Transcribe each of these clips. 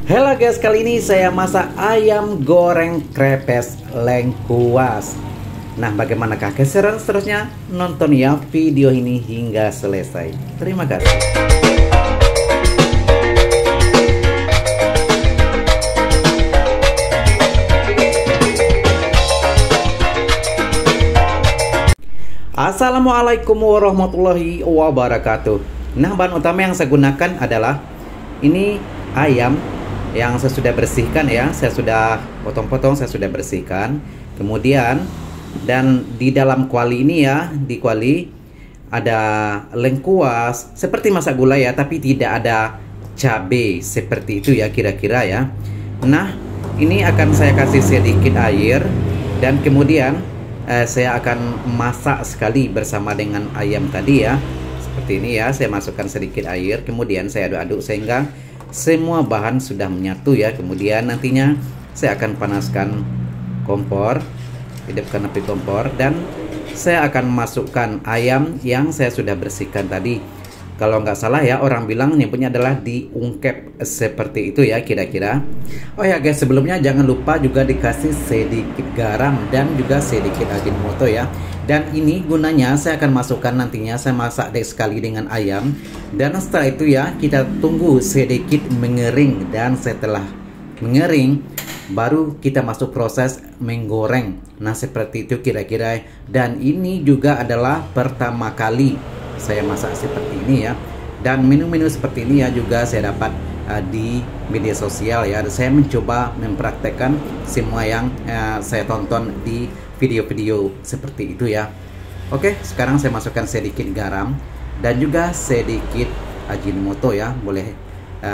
Halo guys, kali ini saya masak ayam goreng krepes lengkuas. Nah, bagaimanakah keseruan seterusnya? Nonton ya video ini hingga selesai. Terima kasih. Assalamualaikum warahmatullahi wabarakatuh. Nah, bahan utama yang saya gunakan adalah ini ayam yang saya sudah bersihkan ya. Saya sudah potong-potong, saya sudah bersihkan. Kemudian dan di dalam kuali ini ya, di kuali ada lengkuas seperti masak gulai ya, tapi tidak ada cabai seperti itu ya kira-kira ya. Nah, ini akan saya kasih sedikit air dan kemudian saya akan masak sekali bersama dengan ayam tadi ya. Seperti ini ya, saya masukkan sedikit air, kemudian saya aduk-aduk sehingga semua bahan sudah menyatu ya. Kemudian nantinya saya akan panaskan kompor, hidupkan api kompor, dan saya akan masukkan ayam yang saya sudah bersihkan tadi. Kalau nggak salah ya, orang bilang nyebutnya adalah diungkep seperti itu ya kira-kira. Oh ya guys, sebelumnya jangan lupa juga dikasih sedikit garam dan juga sedikit Ajinomoto ya. Dan ini gunanya saya akan masukkan nantinya, saya masak deh sekali dengan ayam. Dan setelah itu ya, kita tunggu sedikit mengering. Dan setelah mengering, baru kita masuk proses menggoreng. Nah, seperti itu kira-kira. Dan ini juga adalah pertama kali saya masak seperti ini ya. Dan menu-menu seperti ini ya juga saya dapat di media sosial ya. Saya mencoba mempraktekkan semua yang saya tonton di video-video seperti itu ya. Oke, sekarang saya masukkan sedikit garam dan juga sedikit Ajinomoto ya. Boleh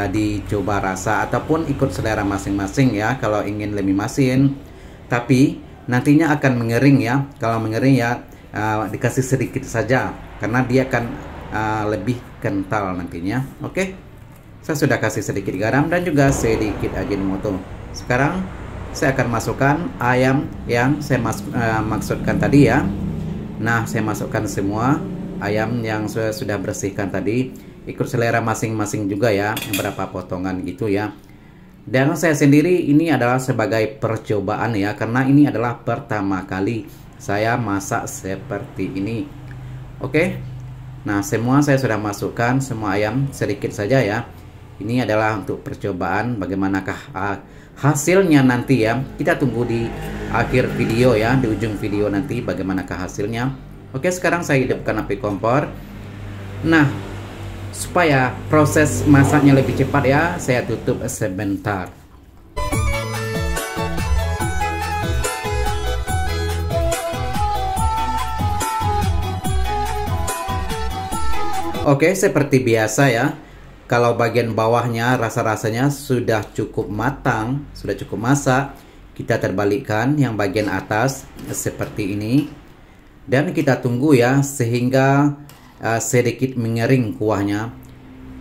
dicoba rasa ataupun ikut selera masing-masing ya kalau ingin lebih masin. Tapi nantinya akan mengering ya. Kalau mengering ya dikasih sedikit saja karena dia akan lebih kental nantinya. Oke, saya sudah kasih sedikit garam dan juga sedikit Ajinomoto. Sekarang saya akan masukkan ayam yang saya maksudkan tadi ya. Nah, saya masukkan semua ayam yang saya sudah bersihkan tadi, ikut selera masing-masing juga ya, berapa potongan gitu ya. Dan saya sendiri ini adalah sebagai percobaan ya, karena ini adalah pertama kali saya masak seperti ini. Oke. Nah, semua saya sudah masukkan semua ayam sedikit saja ya. Ini adalah untuk percobaan, bagaimanakah hasilnya nanti ya. Kita tunggu di akhir video ya, di ujung video nanti bagaimanakah hasilnya. Oke, sekarang saya hidupkan api kompor. Nah, supaya proses masaknya lebih cepat ya, saya tutup sebentar. Oke, seperti biasa ya. Kalau bagian bawahnya rasa-rasanya sudah cukup matang, sudah cukup masak, kita terbalikkan yang bagian atas seperti ini. Dan kita tunggu ya sehingga sedikit mengering kuahnya.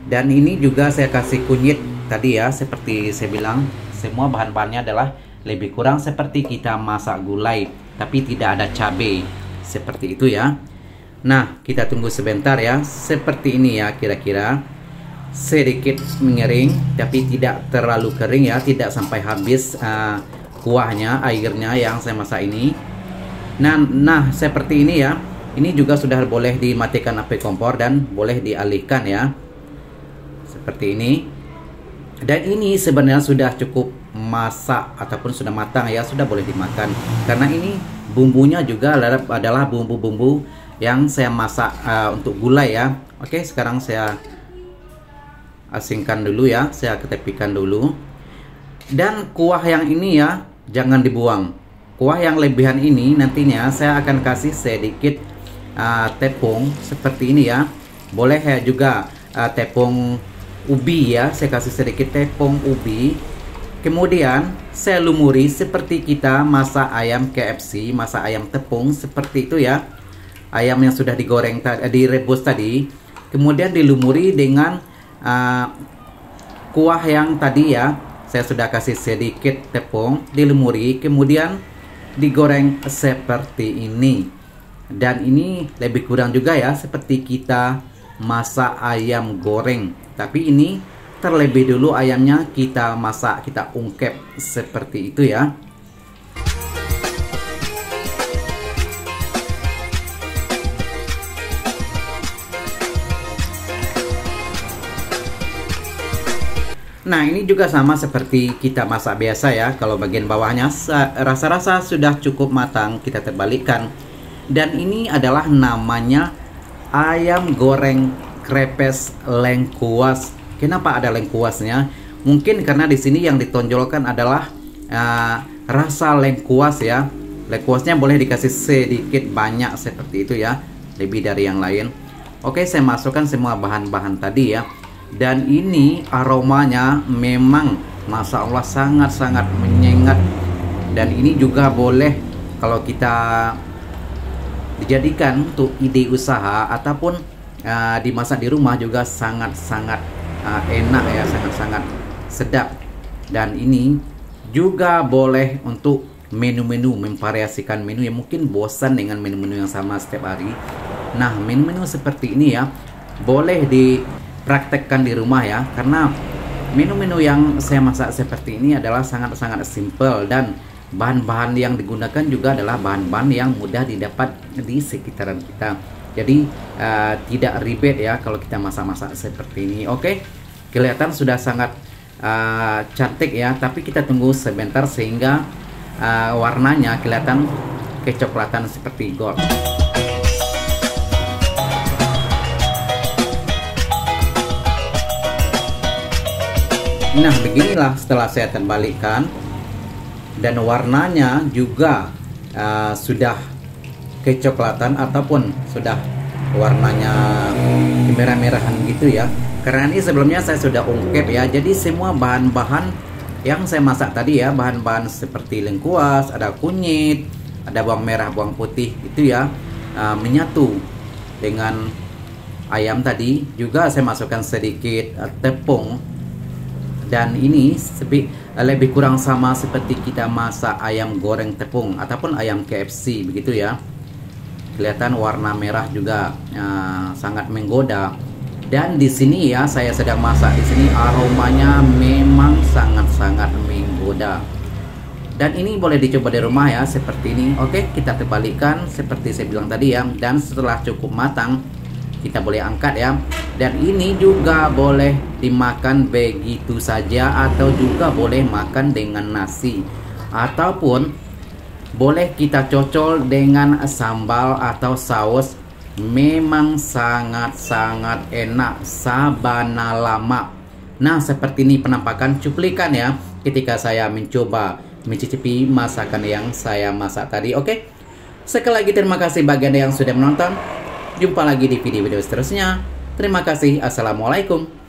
Dan ini juga saya kasih kunyit tadi ya, seperti saya bilang, semua bahan-bahannya adalah lebih kurang seperti kita masak gulai, tapi tidak ada cabai. Seperti itu ya. Nah, kita tunggu sebentar ya. Seperti ini ya kira-kira. Sedikit mengering, tapi tidak terlalu kering ya. Tidak sampai habis kuahnya, airnya yang saya masak ini. Nah, seperti ini ya. Ini juga sudah boleh dimatikan api kompor dan boleh dialihkan ya. Seperti ini. Dan ini sebenarnya sudah cukup masak ataupun sudah matang ya. Sudah boleh dimakan. Karena ini bumbunya juga adalah bumbu-bumbu yang saya masak untuk gulai ya. Oke, sekarang saya asingkan dulu ya, saya ketepikan dulu. Dan kuah yang ini ya jangan dibuang. Kuah yang lebihan ini nantinya saya akan kasih sedikit tepung seperti ini ya. Boleh ya juga tepung ubi ya, saya kasih sedikit tepung ubi. Kemudian saya lumuri seperti kita masak ayam KFC, masak ayam tepung seperti itu ya. Ayam yang sudah digoreng direbus tadi, kemudian dilumuri dengan kuah yang tadi ya. Saya sudah kasih sedikit tepung, dilumuri, kemudian digoreng seperti ini. Dan ini lebih kurang juga ya seperti kita masak ayam goreng, tapi ini terlebih dulu ayamnya kita masak, kita ungkep seperti itu ya. Nah, ini juga sama seperti kita masak biasa ya. Kalau bagian bawahnya rasa-rasa sudah cukup matang, kita terbalikkan. Dan ini adalah namanya ayam goreng krepes lengkuas. Kenapa ada lengkuasnya? Mungkin karena di sini yang ditonjolkan adalah rasa lengkuas ya. Lengkuasnya boleh dikasih sedikit banyak seperti itu ya, lebih dari yang lain. Oke, saya masukkan semua bahan-bahan tadi ya. Dan ini aromanya memang Masya Allah sangat-sangat menyengat. Dan ini juga boleh kalau kita dijadikan untuk ide usaha ataupun dimasak di rumah juga sangat-sangat enak ya, sangat-sangat sedap. Dan ini juga boleh untuk menu-menu, memvariasikan menu yang mungkin bosan dengan menu-menu yang sama setiap hari. Nah, menu-menu seperti ini ya boleh dipraktekkan di rumah ya, karena menu-menu yang saya masak seperti ini adalah sangat-sangat simple dan bahan-bahan yang digunakan juga adalah bahan-bahan yang mudah didapat di sekitaran kita. Jadi tidak ribet ya kalau kita masak-masak seperti ini. Oke, kelihatan sudah sangat cantik ya, tapi kita tunggu sebentar sehingga warnanya kelihatan kecoklatan seperti gold. Nah, beginilah setelah saya terbalikkan dan warnanya juga sudah kecoklatan ataupun sudah warnanya kemerah-merahan gitu ya. Karena ini sebelumnya saya sudah ungkep ya. Jadi semua bahan-bahan yang saya masak tadi ya, bahan-bahan seperti lengkuas, ada kunyit, ada bawang merah, bawang putih itu ya, menyatu dengan ayam tadi. Juga saya masukkan sedikit tepung. Dan ini lebih kurang sama seperti kita masak ayam goreng tepung ataupun ayam KFC begitu ya. Kelihatan warna merah juga sangat menggoda. Dan di sini ya saya sedang masak di sini, aromanya memang sangat-sangat menggoda. Dan ini boleh dicoba di rumah ya seperti ini. Oke, kita terbalikkan seperti saya bilang tadi ya. Dan setelah cukup matang kita boleh angkat ya. Dan ini juga boleh dimakan begitu saja atau juga boleh makan dengan nasi ataupun boleh kita cocol dengan sambal atau saus. Memang sangat-sangat enak, sabana lama. Nah, seperti ini penampakan cuplikan ya ketika saya mencoba mencicipi masakan yang saya masak tadi. Oke, sekali lagi terima kasih bagi Anda yang sudah menonton. Jumpa lagi di video-video seterusnya. Terima kasih. Assalamualaikum.